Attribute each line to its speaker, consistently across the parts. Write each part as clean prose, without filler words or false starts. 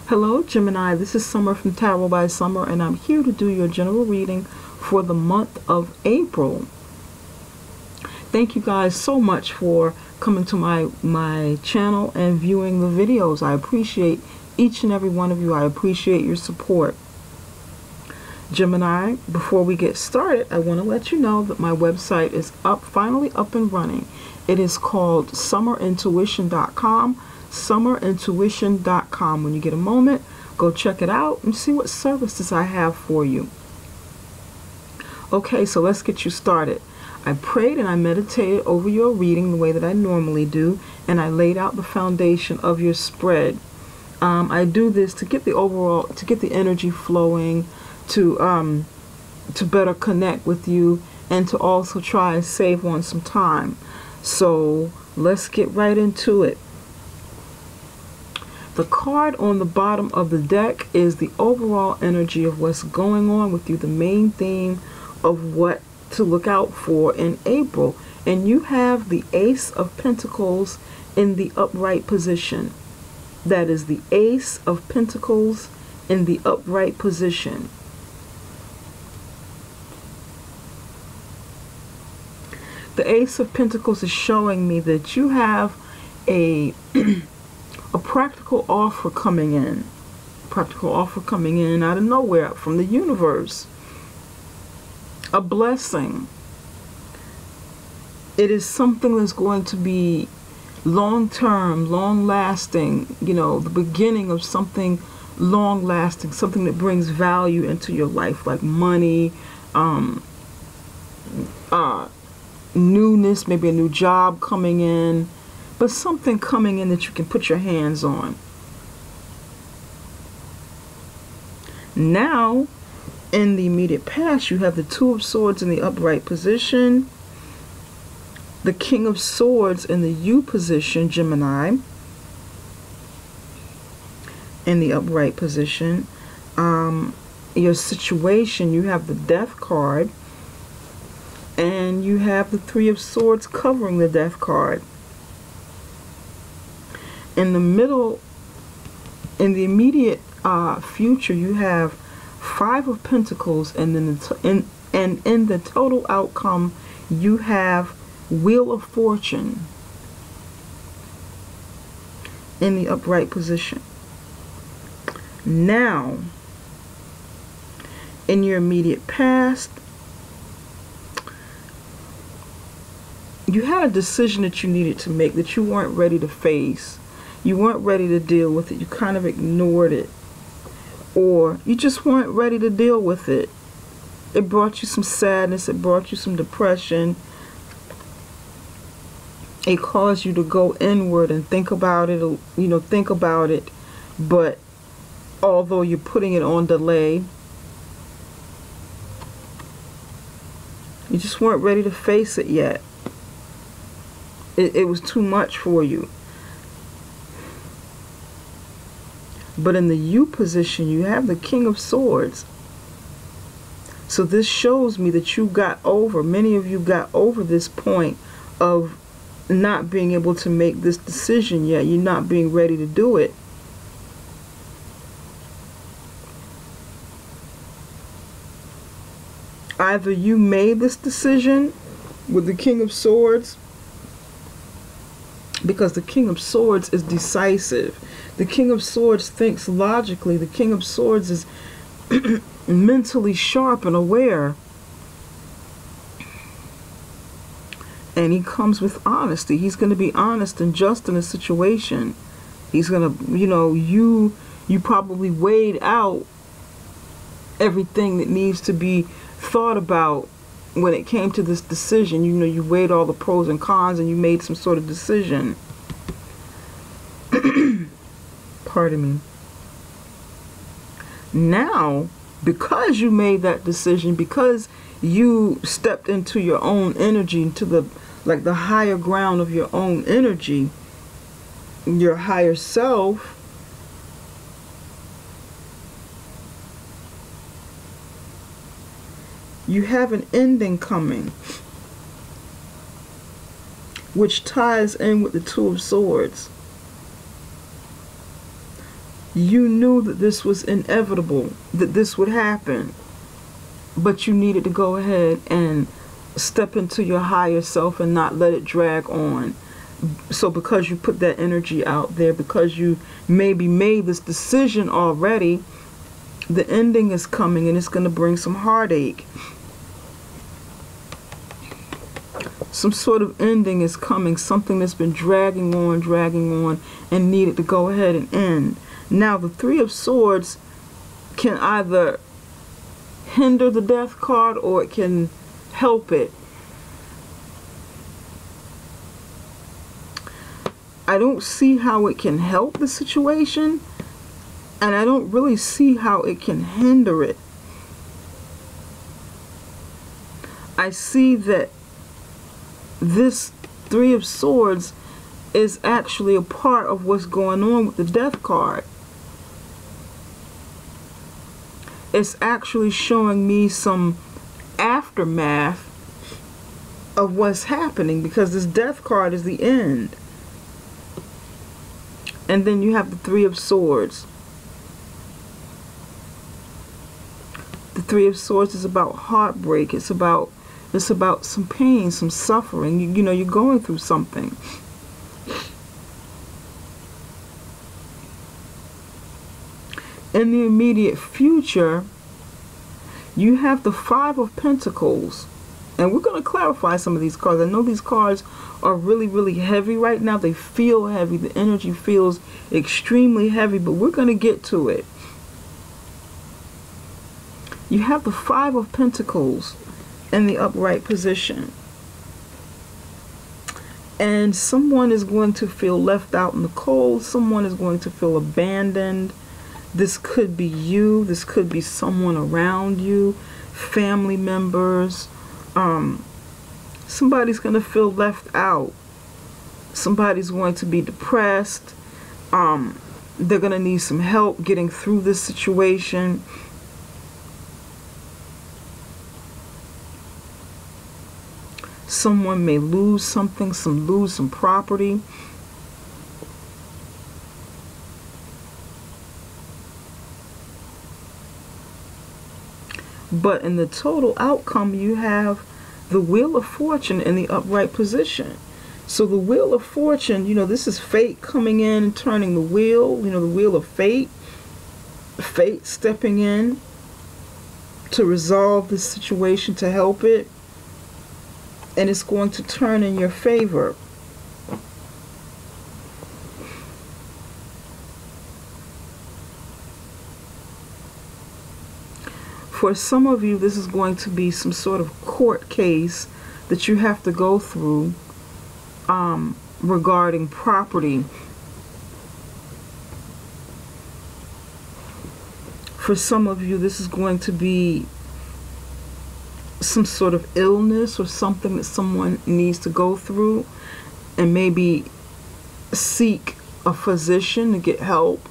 Speaker 1: Hello Gemini, this is Summer from Tarot by Summer, and I'm here to do your general reading for the month of April. Thank you guys so much for coming to my channel and viewing the videos. I appreciate each and every one of you. I appreciate your support. Gemini, before we get started, I want to let you know that my website is finally up and running. It is called summerintuition.com. summerintuition.com. When you get a moment, go check it out and see what services I have for you. Okay, so let's get you started. I prayed and I meditated over your reading the way that I normally do, and I laid out the foundation of your spread. I do this to get the energy flowing, to better connect with you, and to also try and save on some time. So let's get right into it. The card on the bottom of the deck is the overall energy of what's going on with you, the main theme of what to look out for in April. And you have the Ace of Pentacles in the upright position. That is the Ace of Pentacles in the upright position. The Ace of Pentacles is showing me that you have a practical offer coming in. Practical offer coming in out of nowhere from the universe. A blessing. It is something that's going to be long-term, long-lasting, you know, the beginning of something long-lasting, something that brings value into your life, like money, newness, maybe a new job coming in, but something coming in that you can put your hands on. Now, in the immediate past, you have the Two of Swords in the upright position, the King of Swords in the U position, Gemini, in the upright position. Your situation, you have the Death card, and you have the Three of Swords covering the Death card. In the middle, in the immediate future, you have Five of Pentacles, and then in the total outcome, you have Wheel of Fortune in the upright position. Now, in your immediate past, you had a decision that you needed to make that you weren't ready to face. You weren't ready to deal with it. You kind of ignored it. Or you just weren't ready to deal with it. It brought you some sadness. It brought you some depression. It caused you to go inward and think about it, think about it. But although you're putting it on delay, you just weren't ready to face it yet. It was too much for you. But in the U position, you have the King of Swords. So this shows me that you got over, many of you got over this point of not being able to make this decision yet. You're not being ready to do it. Either you made this decision with the King of Swords, because the King of Swords is decisive. The King of Swords thinks logically. The King of Swords is mentally sharp and aware. And he comes with honesty. He's going to be honest and just in a situation. He's going to, you probably weighed out everything that needs to be thought about when it came to this decision. You weighed all the pros and cons and you made some sort of decision. Pardon me. Now, because you made that decision, because you stepped into your own energy, into the higher ground of your own energy, your higher self, you have an ending coming, which ties in with the Two of Swords. You knew that this was inevitable, that this would happen, but you needed to go ahead and step into your higher self and not let it drag on. So because you put that energy out there, because you maybe made this decision already, the ending is coming and it's going to bring some heartache. Some sort of ending is coming, something that's been dragging on, and needed to go ahead and end. Now, the Three of Swords can either hinder the Death card or it can help it. I don't see how it can help the situation, and I don't really see how it can hinder it. I see that this Three of Swords is actually a part of what's going on with the Death card. It's actually showing me some aftermath of what's happening, because this Death card is the end. And then you have the Three of Swords. The Three of Swords is about heartbreak. It's about some pain, some suffering. You know, you're going through something. In the immediate future, you have the Five of Pentacles. And we're going to clarify some of these cards. I know these cards are really, really heavy right now. They feel heavy. The energy feels extremely heavy, but we're going to get to it. You have the Five of Pentacles in the upright position. And someone is going to feel left out in the cold. Someone is going to feel abandoned. This could be you. This could be someone around you. Family members. Somebody's going to feel left out. Somebody's going to be depressed. They're going to need some help getting through this situation. Someone may lose something, lose some property. But in the total outcome, you have the Wheel of Fortune in the upright position. So the Wheel of Fortune, you know, this is fate coming in and turning the wheel, you know, the wheel of fate. Fate stepping in to resolve this situation, to help it. And it's going to turn in your favor. For some of you, this is going to be some sort of court case that you have to go through regarding property. For some of you, this is going to be some sort of illness or something that someone needs to go through and maybe seek a physician to get help.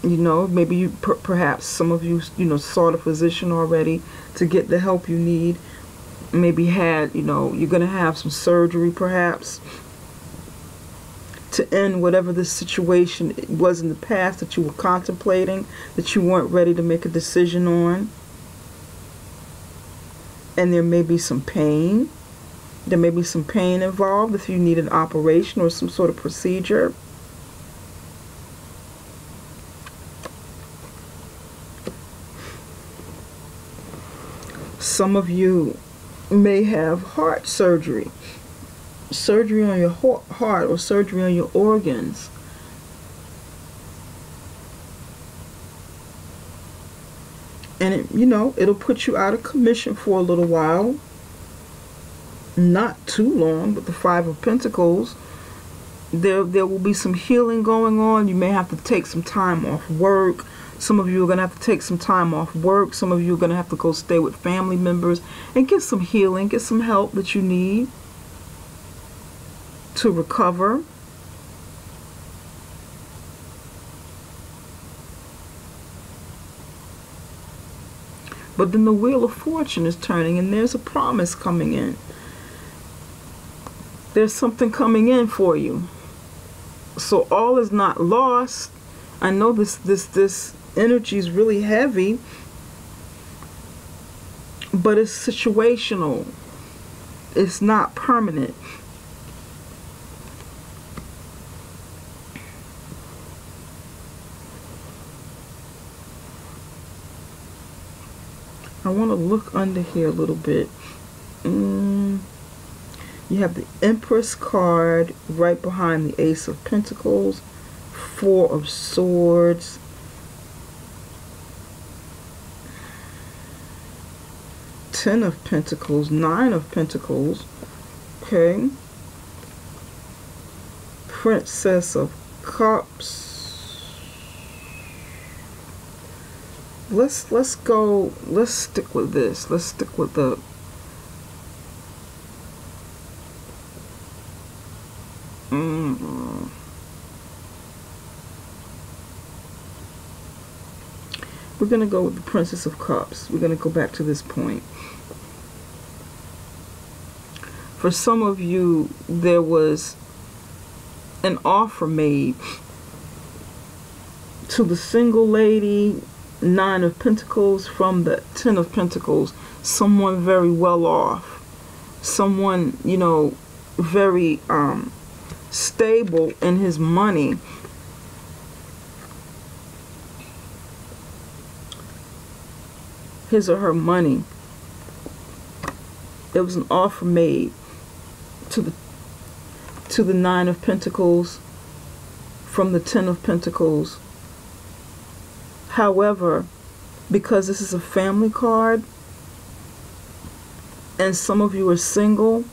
Speaker 1: You know, maybe you perhaps some of you, you know, sought a physician already to get the help you need. Maybe had, you know, you're going to have some surgery perhaps to end whatever this situation was in the past that you were contemplating, that you weren't ready to make a decision on. And there may be some pain. There may be some pain involved if you need an operation or some sort of procedure. Some of you may have heart surgery. Surgery on your heart or surgery on your organs. And it, you know, it'll put you out of commission for a little while. Not too long, but the Five of Pentacles, there will be some healing going on. You may have to take some time off work. Some of you are going to have to take some time off work. Some of you are going to have to go stay with family members and get some healing, get some help that you need to recover. But then the Wheel of Fortune is turning and there's a promise coming in. There's something coming in for you. So all is not lost. I know this energy is really heavy, but it's situational. It's not permanent. I want to look under here a little bit. You have the Empress card right behind the Ace of Pentacles, Four of Swords, Ten of Pentacles, Nine of Pentacles, okay, Princess of Cups. Let's stick with this. Let's stick with the we're going to go with the Princess of Cups. We're going to go back to this point. For some of you, there was an offer made to the single lady, Nine of Pentacles, from the Ten of Pentacles. Someone very well off. Someone, you know, very stable in his money. His or her money. There was an offer made to the Nine of Pentacles from the Ten of Pentacles. However, because this is a family card and some of you are single,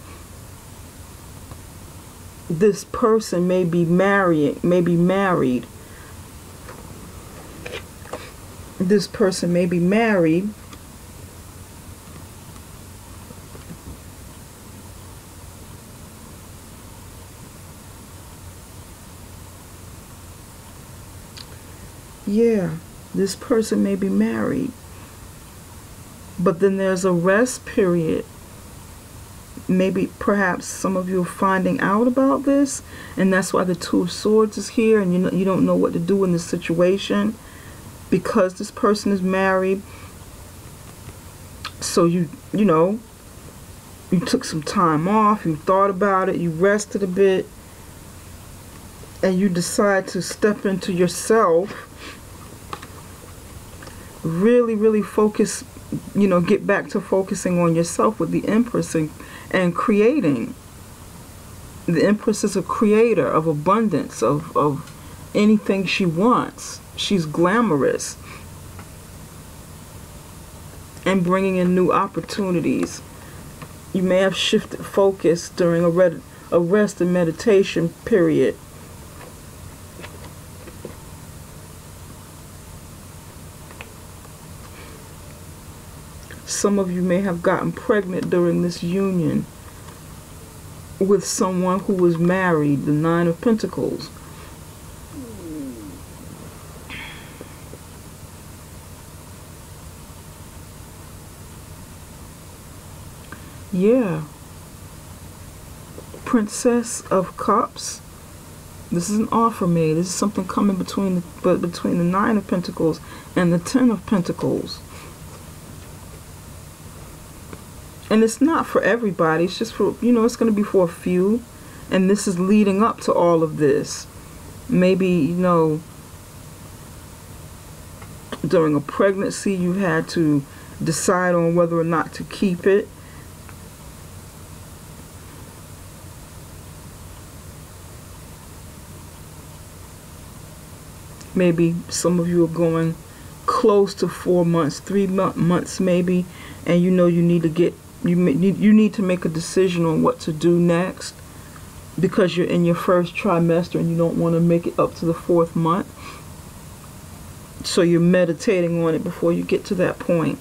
Speaker 1: this person may be married. This person may be married. Yeah, this person may be married. But then there's a rest period. Maybe, perhaps some of you are finding out about this, and that's why the Two of Swords is here, and you don't know what to do in this situation because this person is married. So you took some time off, you thought about it, you rested a bit, and you decide to step into yourself. Really focus, get back to focusing on yourself with the Empress and creating. The Empress is a creator of abundance, of anything she wants. She's glamorous and bringing in new opportunities. You may have shifted focus during a rest and meditation period. Some of you may have gotten pregnant during this union with someone who was married, the Nine of Pentacles. Yeah. Princess of Cups. This is an offer made. This is something coming between the Nine of Pentacles and the Ten of Pentacles. And it's not for everybody. It's just for, it's going to be for a few. And this is leading up to all of this. Maybe, during a pregnancy, you had to decide on whether or not to keep it. Maybe some of you are going close to 4 months, 3 months maybe, and you need to make a decision on what to do next because you're in your first trimester and you don't want to make it up to the 4th month. So you're meditating on it before you get to that point.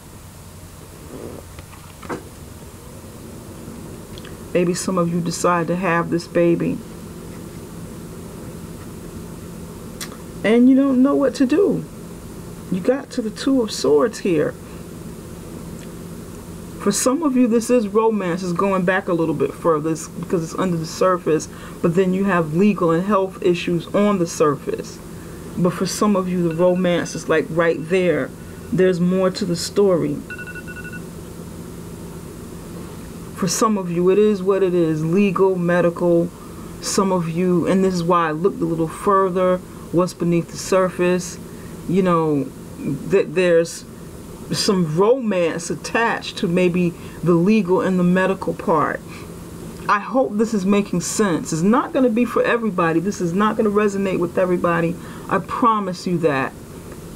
Speaker 1: Maybe some of you decide to have this baby and you don't know what to do. You got to the Two of Swords here. For some of you, this is romance. It's going back a little bit further because it's under the surface, but then you have legal and health issues on the surface. But for some of you, the romance is like right there. There's more to the story. For some of you, it is what it is. Legal, medical. Some of you, and this is why I looked a little further, what's beneath the surface. You know, that there's some romance attached to maybe the legal and the medical part. I hope this is making sense. It's not going to be for everybody. This is not going to resonate with everybody. I promise you that.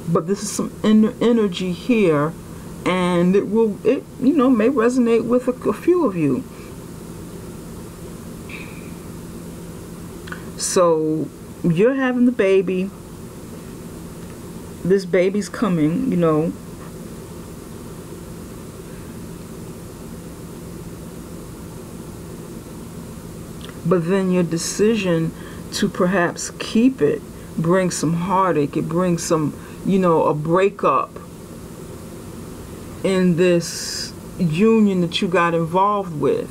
Speaker 1: But this is some energy here, and it may resonate with a few of you. So you're having the baby. This baby's coming, you know. But then your decision to perhaps keep it brings some heartache. It brings some, a breakup in this union that you got involved with.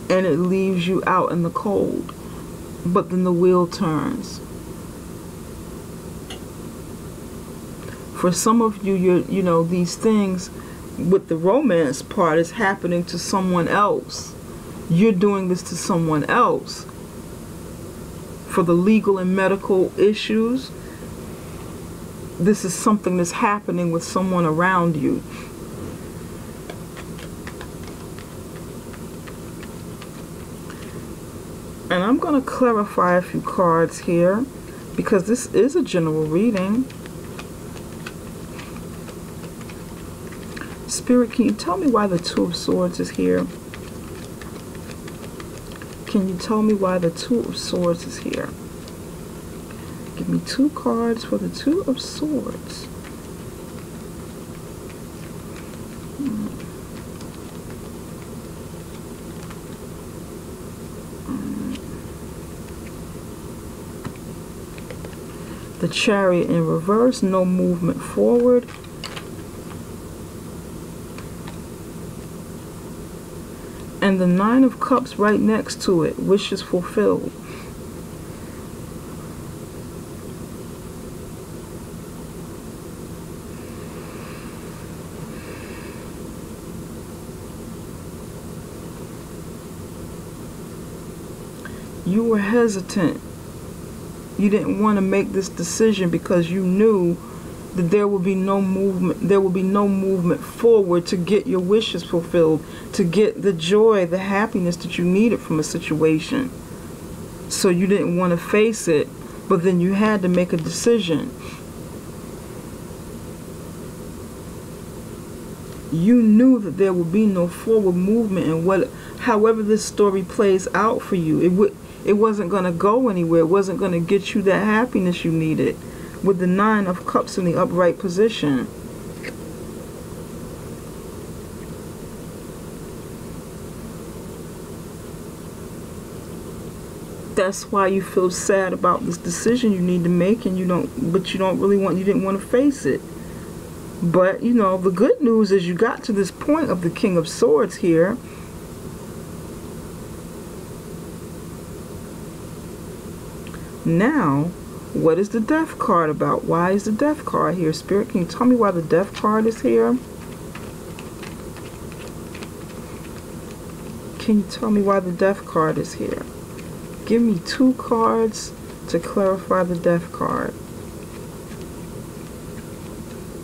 Speaker 1: And it leaves you out in the cold. But then the wheel turns. For some of you, these things with the romance part is happening to someone else. You're doing this to someone else. For the legal and medical issues, this is something that's happening with someone around you. And I'm going to clarify a few cards here, because this is a general reading. Spirit, can you tell me why the Two of Swords is here? Can you tell me why the Two of Swords is here? Give me 2 cards for the Two of Swords. The Chariot in reverse, no movement forward. And the Nine of Cups right next to it, wishes fulfilled. You were hesitant. You didn't want to make this decision because you knew that there will be no movement. There will be no movement forward to get your wishes fulfilled, to get the joy, the happiness that you needed from a situation. So you didn't want to face it, but then you had to make a decision. You knew that there would be no forward movement, and however this story plays out for you, it wasn't going to go anywhere. It wasn't going to get you that happiness you needed. With the Nine of Cups in the upright position. That's why you feel sad about this decision you need to make, and you didn't want to face it. But, the good news is you got to this point of the King of Swords here. Now, what is the Death card about? Why is the Death card here? Spirit, can you tell me why the Death card is here? Can you tell me why the Death card is here? Give me 2 cards to clarify the Death card.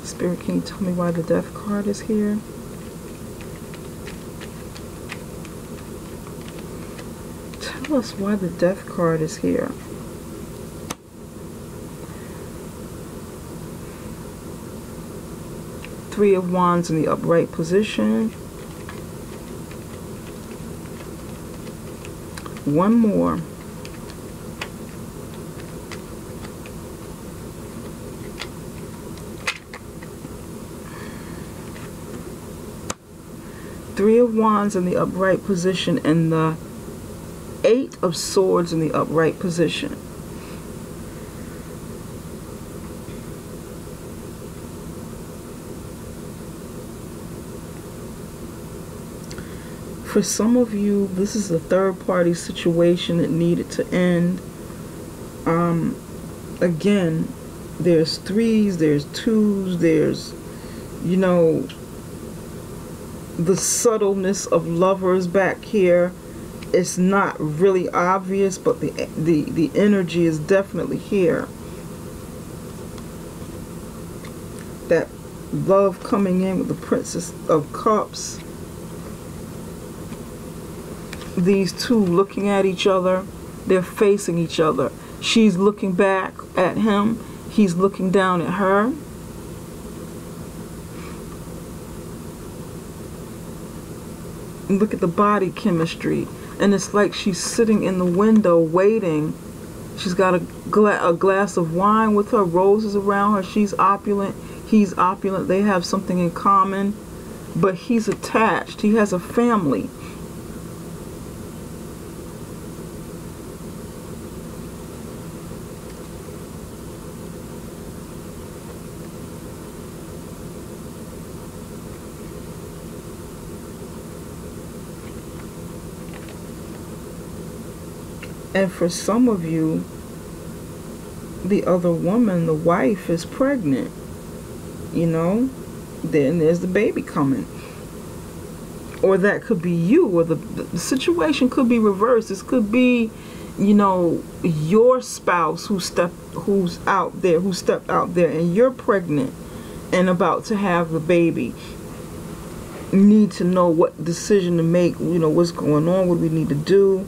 Speaker 1: Spirit, can you tell me why the Death card is here? Tell us why the Death card is here. Three of Wands in the upright position. One more. Three of Wands in the upright position, and the Eight of Swords in the upright position. For some of you, this is a third-party situation that needed to end. Again, there's threes, there's twos, there's, you know, the subtleness of lovers back here. It's not really obvious, but the energy is definitely here. That love coming in with the Princess of Cups. These two looking at each other. They're facing each other. She's looking back at him. He's looking down at her. Look at the body chemistry. And it's like she's sitting in the window waiting. She's got a glass of wine with her, roses around her. She's opulent. He's opulent. They have something in common. But he's attached. He has a family. And for some of you, the other woman, the wife, is pregnant. You know, then there's the baby coming. Or that could be you, or the situation could be reversed. This could be, you know, your spouse who stepped out there, and you're pregnant and about to have the baby. You need to know what decision to make, you know, what's going on, what we need to do.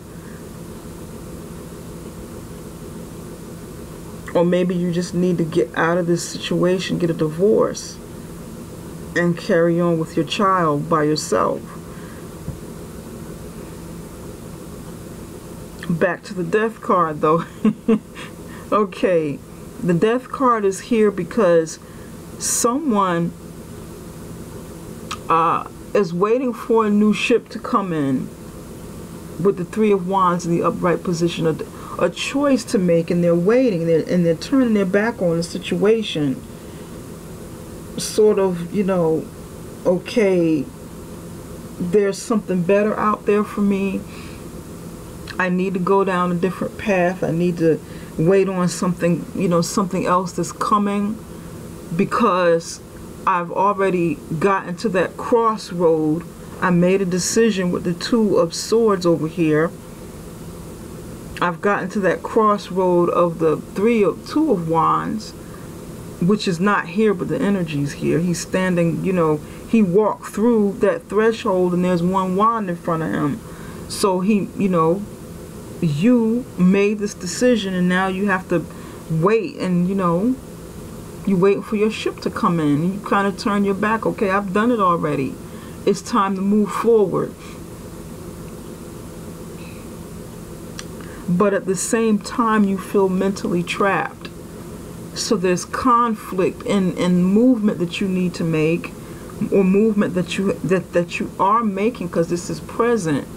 Speaker 1: Or maybe you just need to get out of this situation, get a divorce, and carry on with your child by yourself. Back to the death card, though. Okay, the death card is here because someone is waiting for a new ship to come in with the Three of Wands in the upright position. A choice to make, and they're waiting, and they're turning their back on the situation. Sort of, you know, okay, there's something better out there for me. I need to go down a different path. I need to wait on something, you know, something else that's coming, because I've already gotten to that crossroad. I made a decision with the Two of Swords over here. I've gotten to that crossroad of the Two of Wands, which is not here, but the energy's here. He's standing, you know, he walked through that threshold and there's one wand in front of him. So he, you know, you made this decision, and now you have to wait, and, you know, you wait for your ship to come in, and you kind of turn your back. Okay, I've done it already. It's time to move forward. But at the same time, you feel mentally trapped. So there's conflict in movement that you need to make, or movement that you are making, because this is present.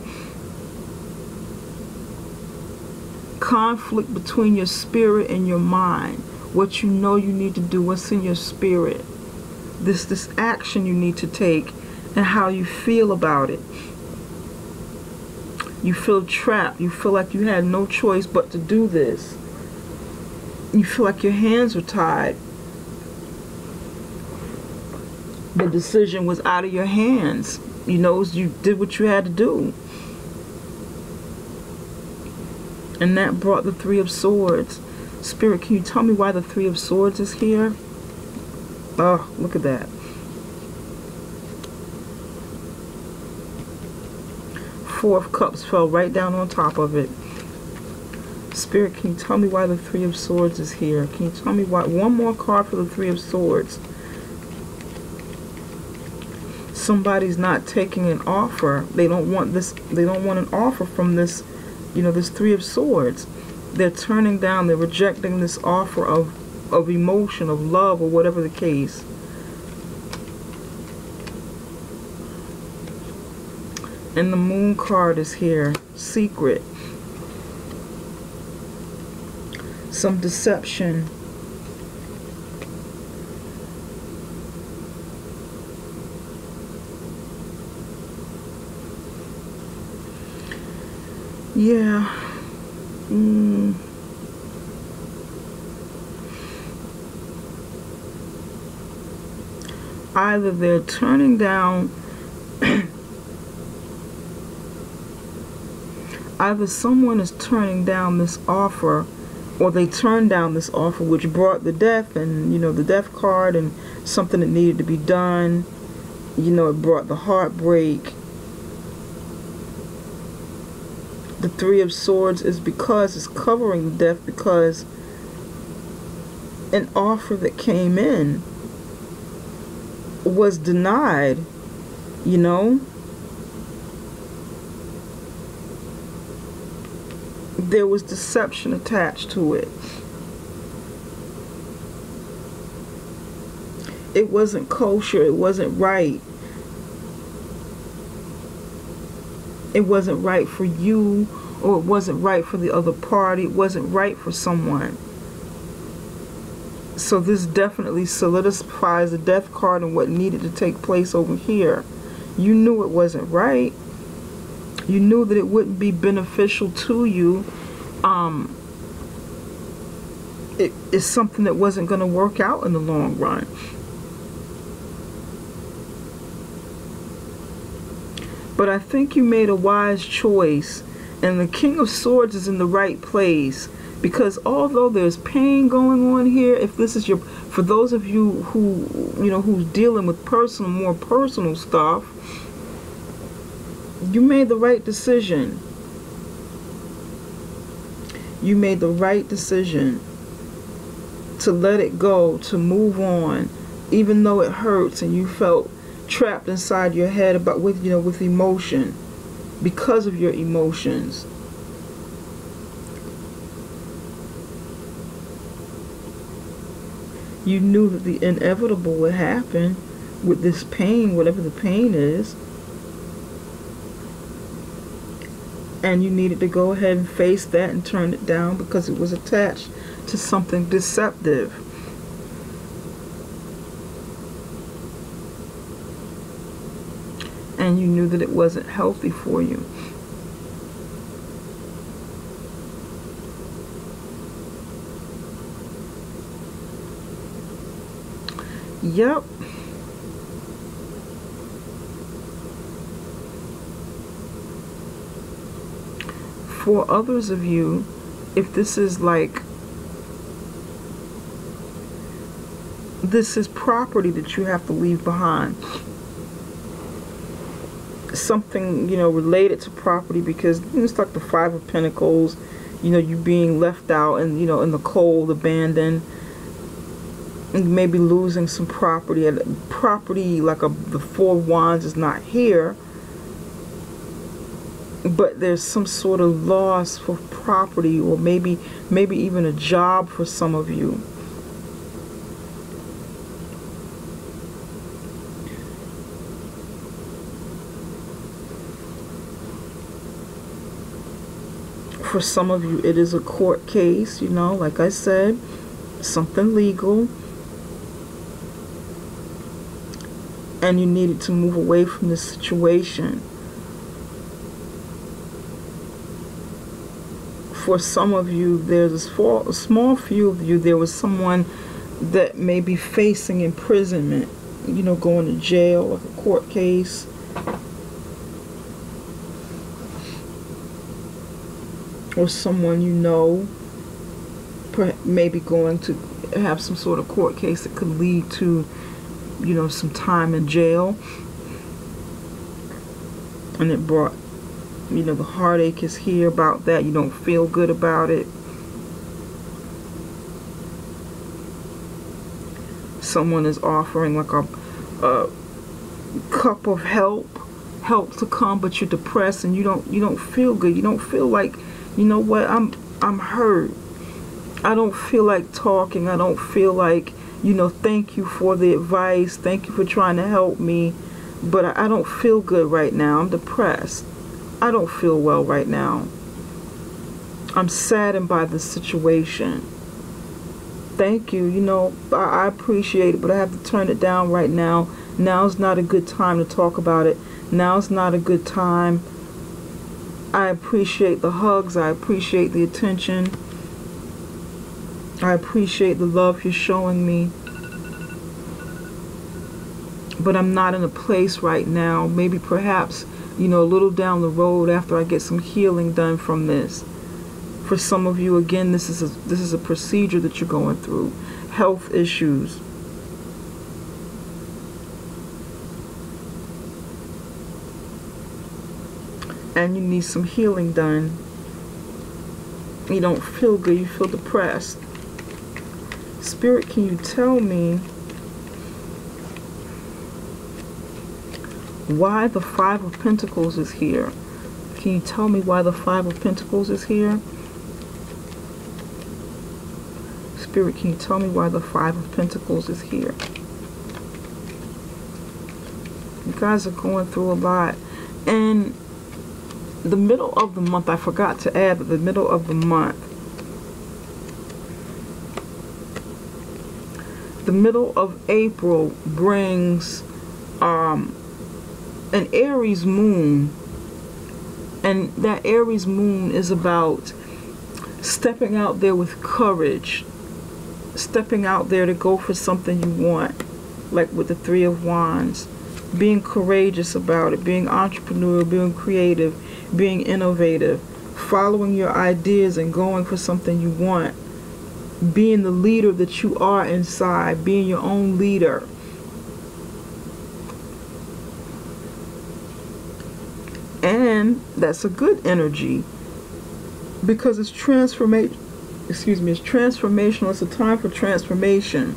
Speaker 1: Conflict between your spirit and your mind. What you know you need to do, what's in your spirit. This action you need to take, and how you feel about it. You feel trapped. You feel like you had no choice but to do this. You feel like your hands were tied. The decision was out of your hands. You know, you did what you had to do. And that brought the Three of Swords. Spirit, can you tell me why the Three of Swords is here? Oh, look at that. Four of Cups fell right down on top of it. Spirit, can you tell me why the Three of Swords is here? Can you tell me why? One more card for the Three of Swords. Somebody's not taking an offer. They don't want this. They don't want an offer from this, you know, this Three of Swords. They're turning down. They're rejecting this offer of emotion, of love, or whatever the case. And the Moon card is here. Secret. Some deception. Yeah. Either they're turning down, either someone is turning down this offer, or they turned down this offer, which brought the death and, the death card and something that needed to be done. It brought the heartbreak. The Three of Swords is because it's covering the death, because an offer that came in was denied, There was deception attached to it. It wasn't kosher. It wasn't right. It wasn't right for you, or it wasn't right for the other party. It wasn't right for someone. So this definitely solidifies the death card and what needed to take place over here. You knew it wasn't right. You knew that it wouldn't be beneficial to you. It's something that wasn't going to work out in the long run. But I think you made a wise choice, and the King of Swords is in the right place, because although there's pain going on here, if this is for those of you who, who's dealing with more personal stuff, you made the right decision. You made the right decision to let it go, to move on, even though it hurts and you felt trapped inside your head with emotion, because of your emotions. You knew that the inevitable would happen with this pain, whatever the pain is, and you needed to go ahead and face that and turn it down because it was attached to something deceptive. And you knew that it wasn't healthy for you. Yep. For others of you, if this is this is property that you have to leave behind. Something, related to property, because it's like the Five of Pentacles, you being left out and, in the cold, abandoned, and maybe losing some property. And property, the Four of Wands is not here, but there's some sort of loss for property, or maybe even a job for some of you. For some of you, it is a court case, like I said, something legal. And you needed to move away from this situation. For some of you, there's a small few of you, there was someone that may be facing imprisonment, going to jail, like a court case. Or someone maybe going to have some sort of court case that could lead to, some time in jail. And it brought, the heartache is here about that. You don't feel good about it. Someone is offering a cup of help to come, but you're depressed and you don't feel good. You don't feel like, what, I'm hurt. I don't feel like talking. I don't feel like, thank you for the advice. Thank you for trying to help me. But I don't feel good right now. I'm depressed. I don't feel well right now. I'm saddened by the situation. Thank you. I appreciate it, but I have to turn it down right now. Now's not a good time to talk about it. Now's not a good time I appreciate the hugs. I appreciate the attention. I appreciate the love you're showing me. But I'm not in a place right now. Maybe perhaps, you know, a little down the road after I get some healing done from this. For some of you, again, this is a procedure that you're going through. Health issues. And you need some healing done. You don't feel good, you feel depressed. Spirit, can you tell me why the Five of Pentacles is here? Can you tell me why the Five of Pentacles is here? Spirit, can you tell me why the Five of Pentacles is here? You guys are going through a lot. And the middle of the month, I forgot to add that the middle of the month, the middle of April brings an Aries moon. And that Aries moon is about stepping out there with courage. Stepping out there to go for something you want. Like with the Three of Wands. Being courageous about it. Being entrepreneurial. Being creative. Being innovative. Following your ideas and going for something you want. Being the leader that you are inside. Being your own leader. And that's a good energy. Because it's transformation. Excuse me, it's transformational. It's a time for transformation.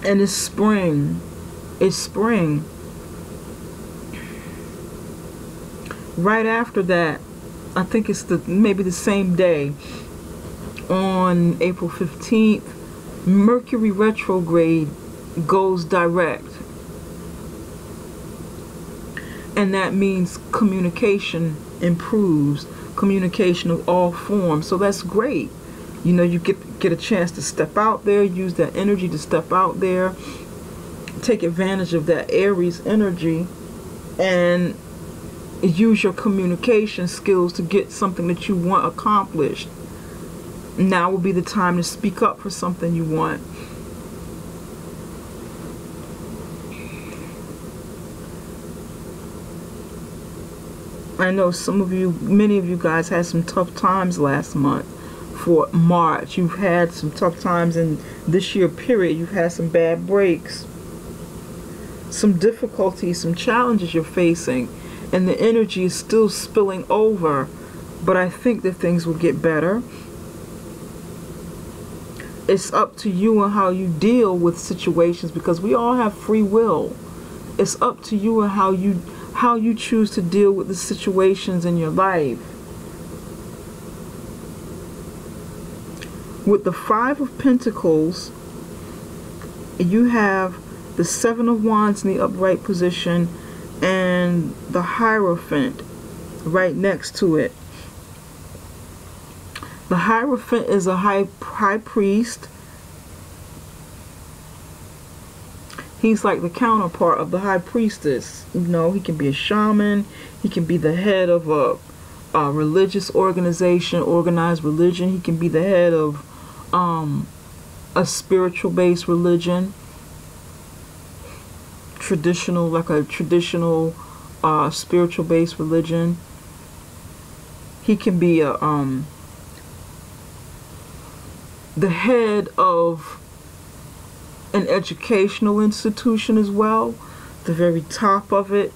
Speaker 1: And it's spring. It's spring. Right after that, I think it's maybe the same day, on April 15th, Mercury retrograde goes direct. And that means communication improves, communication of all forms. So that's great. You know, you get a chance to step out there, use that energy to step out there, take advantage of that Aries energy, and use your communication skills to get something that you want accomplished. Now will be the time to speak up for something you want. I know some of you, many of you guys had some tough times last month for March. You've had some tough times in this year period. You've had some bad breaks, some difficulties, some challenges you're facing, and the energy is still spilling over. But I think that things will get better. It's up to you and how you deal with situations, because we all have free will. It's up to you and how you choose to deal with the situations in your life. With the Five of Pentacles, you have the Seven of Wands in the upright position and the Hierophant right next to it. The Hierophant is a high priest. He's like the counterpart of the high priestess. You know, he can be a shaman. He can be the head of a religious organization, organized religion. He can be the head of a spiritual-based religion. Traditional, like a traditional spiritual-based religion. He can be the head of an educational institution as well, the very top of it.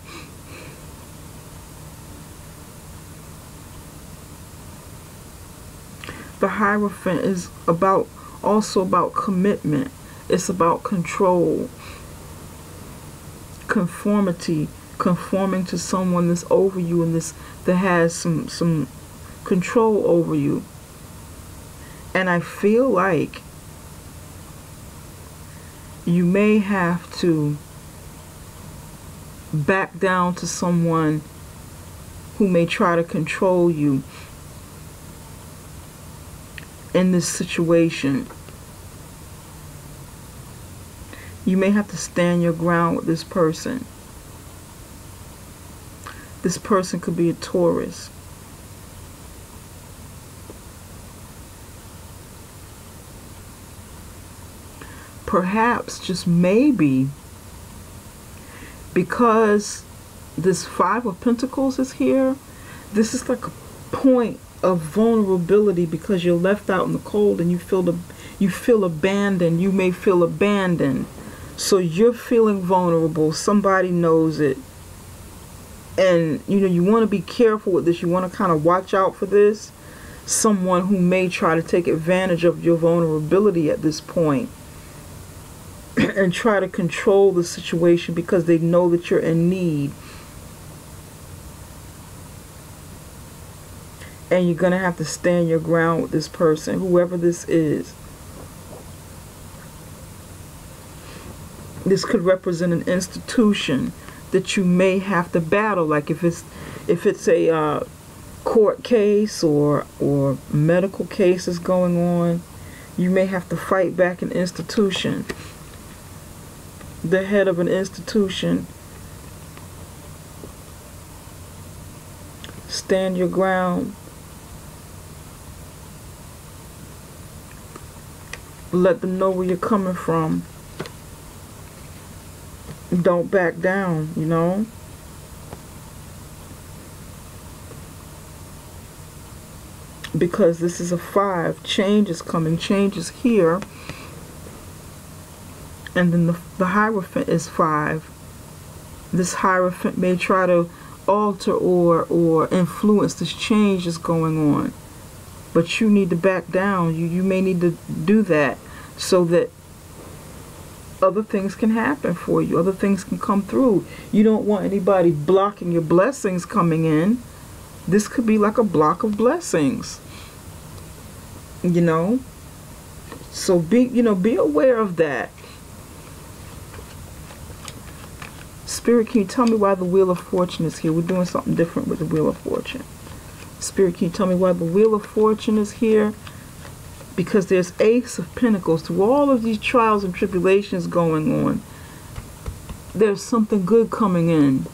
Speaker 1: The Hierophant is also about commitment. It's about control, conformity, conforming to someone that's over you and that has some control over you. And I feel like you may have to back down to someone who may try to control you in this situation. You may have to stand your ground with this person. This person could be a Taurus. Perhaps, just maybe, because this Five of Pentacles is here, this is like a point of vulnerability because you're left out in the cold and you feel abandoned. You may feel abandoned. So you're feeling vulnerable. Somebody knows it. And you want to be careful with this. You want to kind of watch out for this. Someone who may try to take advantage of your vulnerability at this point and try to control the situation because they know that you're in need. And you're going to have to stand your ground with this person, whoever this is. This could represent an institution that you may have to battle. Like if it's a court case or medical case is going on, you may have to fight back an institution. The head of an institution. Stand your ground. Let them know where you're coming from. Don't back down, because this is a 5. Change is coming. Change is here. And then the Hierophant is 5. This Hierophant may try to alter or influence this change that's going on. But you need to back down. You may need to do that so that other things can happen for you. Other things can come through. You don't want anybody blocking your blessings coming in. This could be like a block of blessings. So be aware of that. Spirit, can you tell me why the Wheel of Fortune is here? We're doing something different with the Wheel of Fortune. Spirit, can you tell me why the Wheel of Fortune is here? Because there's Ace of Pentacles. Through all of these trials and tribulations going on, there's something good coming in.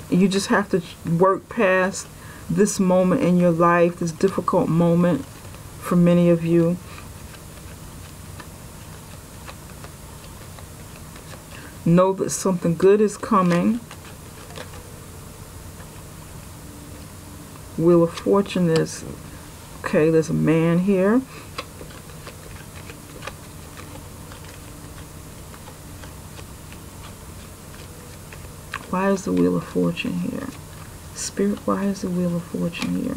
Speaker 1: You just have to work past this moment in your life, this difficult moment for many of you. Know that something good is coming. Wheel of Fortune is, okay, there's a man here. Why is the Wheel of Fortune here? Spirit, why is the Wheel of Fortune here?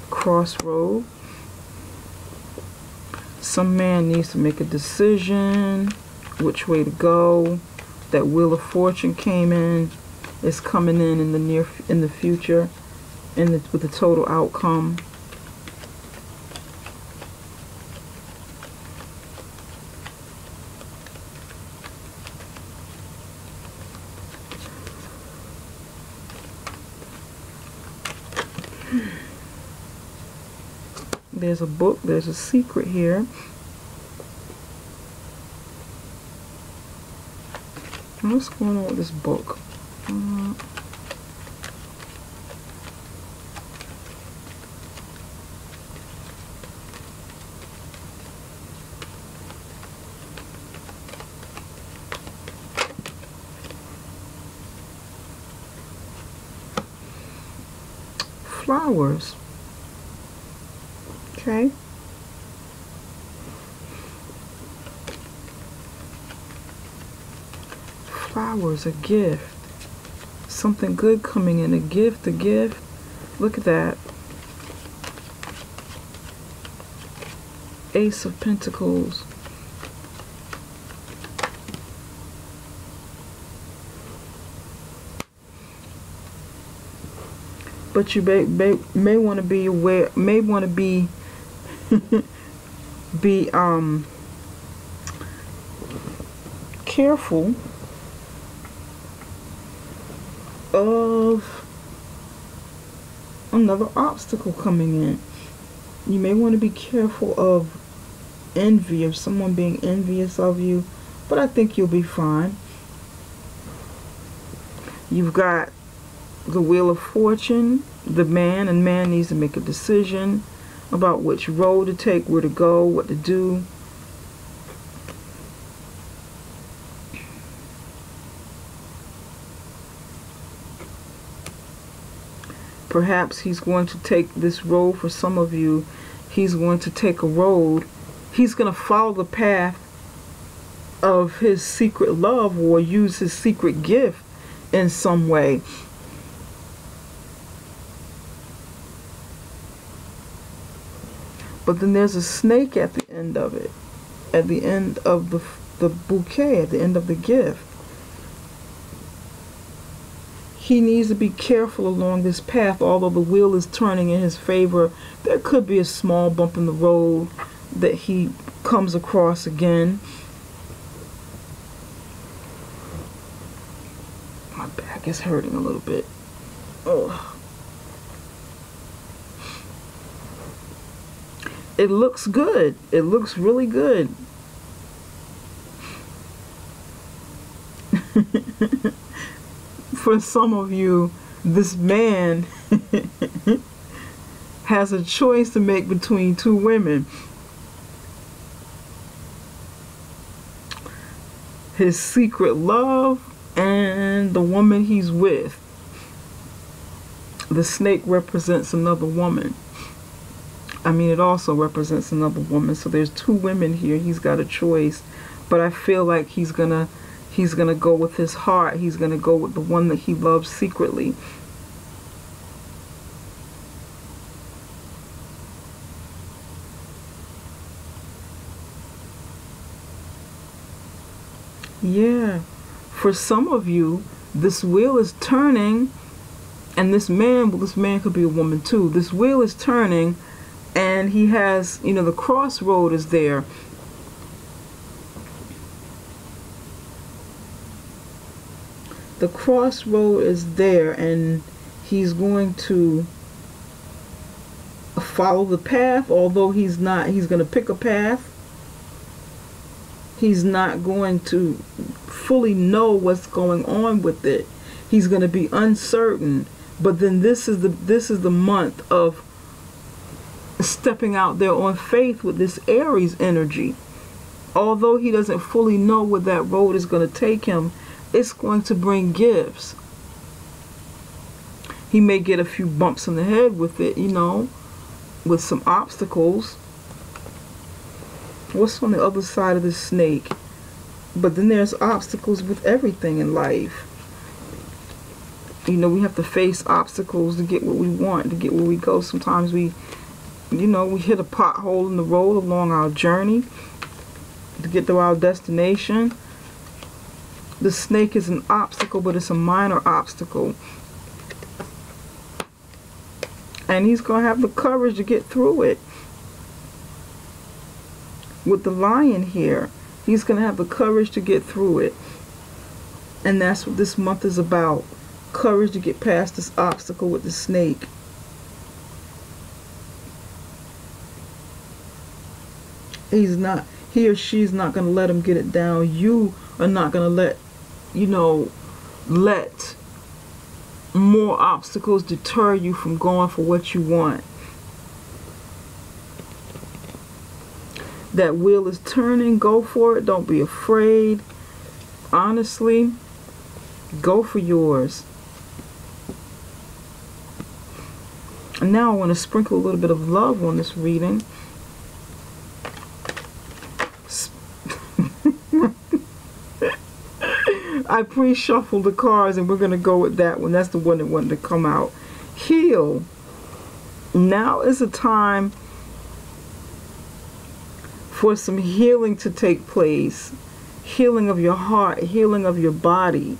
Speaker 1: Crossroad. Some man needs to make a decision which way to go. That Wheel of Fortune came in. It's coming in the future, with the total outcome. There's a book, there's a secret here. What's going on with this book? Flowers. Okay. Flowers, a gift. Something good coming in. A gift. Look at that. Ace of Pentacles. But you may want to be aware, may want to be careful of another obstacle coming in. You may want to be careful of envy, of someone being envious of you, but I think you'll be fine. You've got the Wheel of Fortune, the man, and man needs to make a decision about which road to take, where to go, what to do. Perhaps he's going to take this road. For some of you, he's going to take a road. He's going to follow the path of his secret love, or use his secret gift in some way. But then there's a snake at the end of it, at the end of the bouquet, at the end of the gift. He needs to be careful along this path. Although the wheel is turning in his favor, there could be a small bump in the road that he comes across again. My back is hurting a little bit. Ugh. It looks good. It looks really good. For some of you, this man has a choice to make between two women. His secret love and the woman he's with. The snake represents another woman. I mean, it also represents another woman. So there's two women here. He's got a choice. But I feel like he's gonna go with his heart. He's gonna go with the one that he loves secretly. Yeah. For some of you, this wheel is turning, and this man, well, this man could be a woman too. This wheel is turning, and he has, you know, the crossroad is there. The crossroad is there, and he's going to follow the path. Although he's going to pick a path. He's not going to fully know what's going on with it. He's going to be uncertain. But then this is the month of stepping out there on faith with this Aries energy. Although he doesn't fully know where that road is going to take him, it's going to bring gifts. He may get a few bumps in the head with it, you know, with some obstacles. What's on the other side of the snake? But then there's obstacles with everything in life. You know, we have to face obstacles to get what we want, to get where we go. Sometimes we hit a pothole in the road along our journey to get to our destination. The snake is an obstacle, but it's a minor obstacle. And he's going to have the courage to get through it. With the lion here, he's going to have the courage to get through it. And that's what this month is about. Courage to get past this obstacle with the snake. He or she's not going to let him get it down. You are not going to let more obstacles deter you from going for what you want. That wheel is turning. Go for it. Don't be afraid. Honestly, go for yours. And now I want to sprinkle a little bit of love on this reading. I pre-shuffled the cards, and we're going to go with that one. That's the one that wanted to come out. Heal. Now is a time for some healing to take place. Healing of your heart, healing of your body.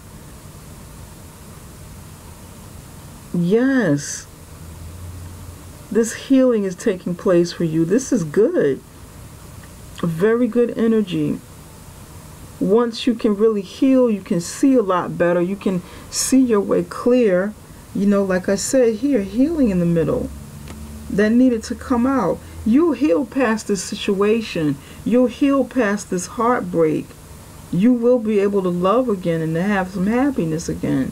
Speaker 1: Yes. This healing is taking place for you. This is good. Very good energy. Once you can really heal, you can see a lot better. You can see your way clear. You know, like I said here, healing in the middle. That needed to come out. You heal past this situation. You'll heal past this heartbreak. You will be able to love again and to have some happiness again.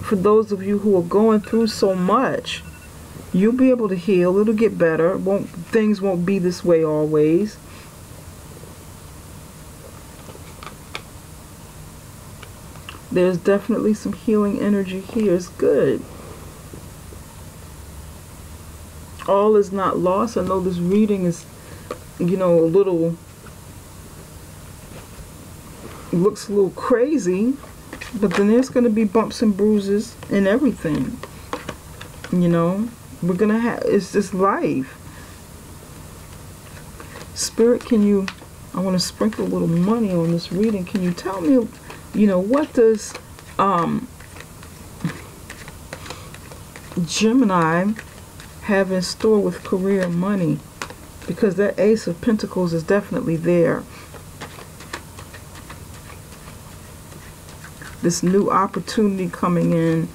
Speaker 1: For those of you who are going through so much, you'll be able to heal. It'll get better. Things won't be this way always. There's definitely some healing energy here. It's good. All is not lost. I know this reading is, you know, looks a little crazy, but then there's going to be bumps and bruises and everything. You know, we're going to have, it's just life. Spirit, I want to sprinkle a little money on this reading. Can you tell me, you know, what does Gemini have in store with career and money? Because that Ace of Pentacles is definitely there. This new opportunity coming in,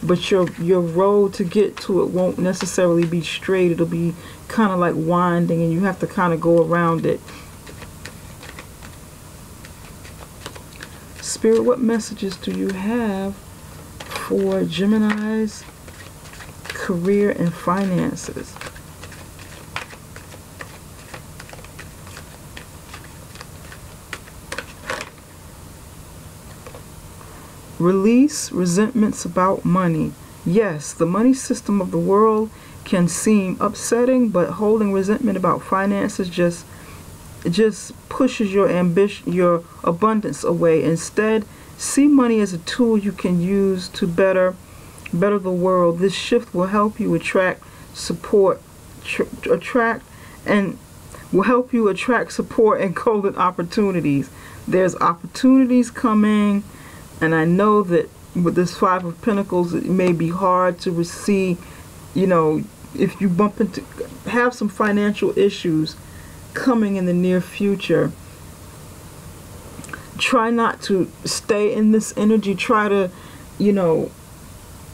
Speaker 1: but your road to get to it won't necessarily be straight. It'll be kind of like winding, and you have to kind of go around it. Spirit, what messages do you have for Gemini's career and finances? Release resentments about money. Yes, the money system of the world can seem upsetting, but holding resentment about finances just pushes your ambition, your abundance away. Instead, see money as a tool you can use to better the world. This shift will help you attract support, and golden opportunities. There's opportunities coming. And I know that with this Five of Pentacles, it may be hard to receive, you know, if you have some financial issues coming in the near future. Try not to stay in this energy. Try to, you know,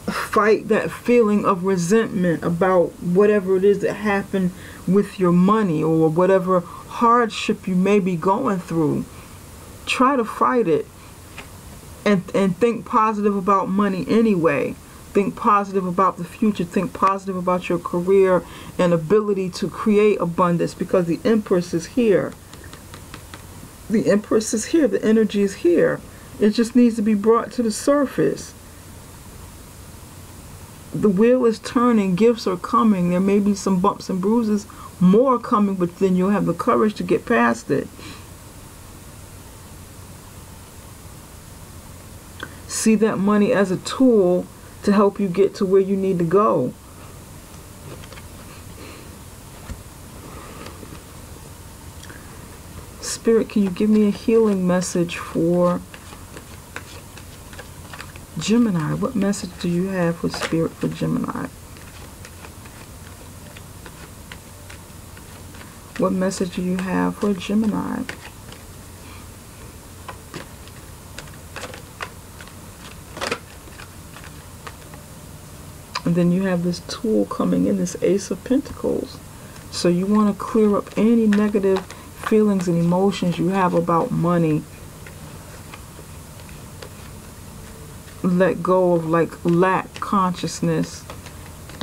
Speaker 1: fight that feeling of resentment about whatever it is that happened with your money or whatever hardship you may be going through. Try to fight it. And think positive about money anyway. Think positive about the future. Think positive about your career and ability to create abundance, because the Empress is here. The Empress is here. The energy is here. It just needs to be brought to the surface. The wheel is turning. Gifts are coming. There may be some bumps and bruises, more coming, but then you'll have the courage to get past it. See that money as a tool to help you get to where you need to go. Spirit, can you give me a healing message for Gemini? What message do you have for Spirit for Gemini? What message do you have for Gemini? And then you have this tool coming in, this Ace of Pentacles. So you want to clear up any negative feelings and emotions you have about money. Let go of like lack consciousness.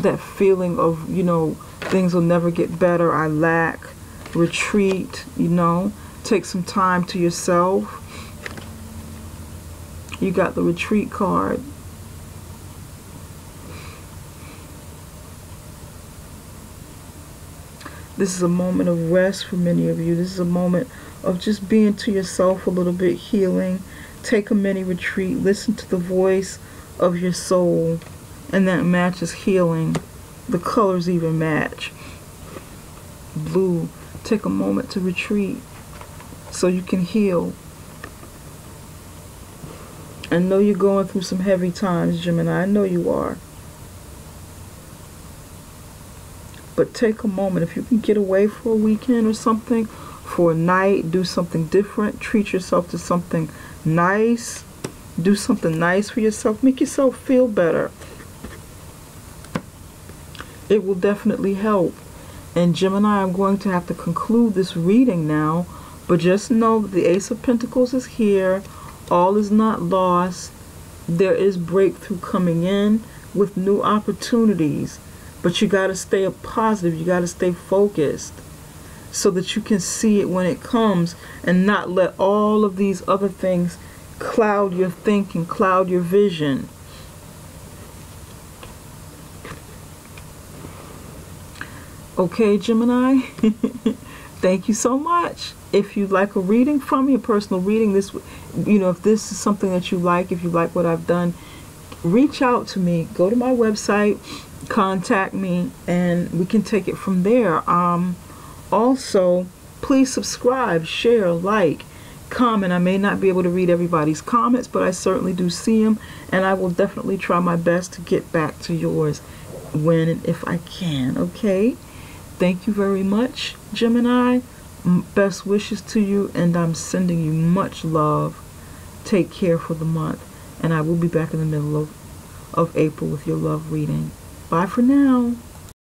Speaker 1: That feeling of, you know, things will never get better. I lack. Retreat, you know. Take some time to yourself. You got the Retreat card. This is a moment of rest for many of you. This is a moment of just being to yourself a little bit, healing. Take a mini retreat. Listen to the voice of your soul. And that matches healing. The colors even match. Blue. Take a moment to retreat so you can heal. I know you're going through some heavy times, Gemini. I know you are. But take a moment. If you can get away for a weekend or something, for a night, do something different. Treat yourself to something nice. Do something nice for yourself. Make yourself feel better. It will definitely help. And Gemini, I'm going to have to conclude this reading now, but just know that the Ace of Pentacles is here. All is not lost. There is breakthrough coming in with new opportunities, but you got to stay positive. You got to stay focused so that you can see it when it comes and not let all of these other things cloud your thinking, cloud your vision. Okay, Gemini, thank you so much. If you'd like a reading from me, a personal reading, this, if this is something that you like, if you like what I've done, reach out to me. Go to my website, contact me, and we can take it from there. Also, please subscribe, share, like, comment. I may not be able to read everybody's comments, but I certainly do see them, and I will definitely try my best to get back to yours when and if I can. Okay? Thank you very much, Gemini. Best wishes to you, and I'm sending you much love. Take care for the month, and I will be back in the middle of April with your love reading. Bye for now.